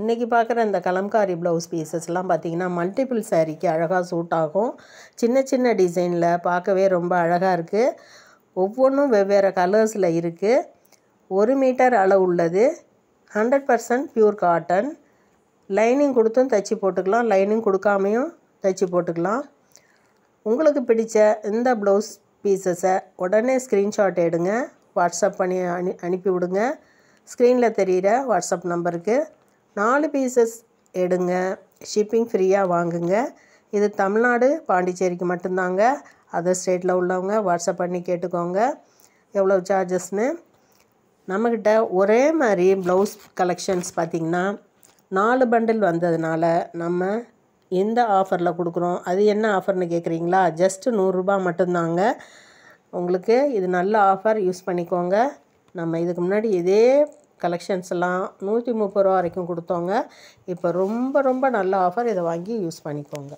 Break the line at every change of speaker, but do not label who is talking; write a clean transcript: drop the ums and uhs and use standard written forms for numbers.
இன்றைக்கி பார்க்குற இந்த கலம்காரி ப்ளவுஸ் பீசஸ்லாம் பார்த்திங்கன்னா மல்டிபிள் சாரீக்கு அழகாக சூட் ஆகும். சின்ன சின்ன டிசைனில் பார்க்கவே ரொம்ப அழகாக இருக்குது. ஒவ்வொன்றும் வெவ்வேறு கலர்ஸில் இருக்குது. 1 மீட்டர் அளவு உள்ளது. 100% பியூர் காட்டன். லைனிங் கொடுத்தும் தைச்சி போட்டுக்கலாம், லைனிங் கொடுக்காமையும் தைச்சி போட்டுக்கலாம். உங்களுக்கு பிடிச்ச இந்த ப்ளவுஸ் பீசஸை உடனே ஸ்க்ரீன்ஷாட் எடுங்க, வாட்ஸ்அப் பண்ணி அனுப்பி விடுங்க. ஸ்க்ரீனில் தெரிகிற வாட்ஸ்அப் நம்பருக்கு 4 பீசஸ் எடுங்க, ஷிப்பிங் ஃப்ரீயாக வாங்குங்க. இது தமிழ்நாடு பாண்டிச்சேரிக்கு மட்டும்தாங்க. அதர் ஸ்டேட்டில் உள்ளவங்க வாட்ஸ்அப் பண்ணி கேட்டுக்கோங்க எவ்வளோ சார்ஜஸ்னு. நம்மக்கிட்ட ஒரே மாதிரி ப்ளவுஸ் கலெக்ஷன்ஸ் பார்த்திங்கன்னா 4 பண்டில் வந்ததுனால நம்ம இந்த ஆஃபரில் கொடுக்குறோம். அது என்ன ஆஃபர்னு கேட்குறீங்களா? ஜஸ்ட்டு 100 ரூபாய் மட்டும்தாங்க. உங்களுக்கு இது நல்ல ஆஃபர், யூஸ் பண்ணிக்கோங்க. நம்ம இதுக்கு முன்னாடி இதே கலெக்ஷன்ஸ் எல்லாம் 130 ரூபா வரைக்கும் கொடுத்தோங்க. இப்போ ரொம்ப ரொம்ப நல்ல ஆஃபர், இதை வாங்கி யூஸ் பண்ணிக்கோங்க.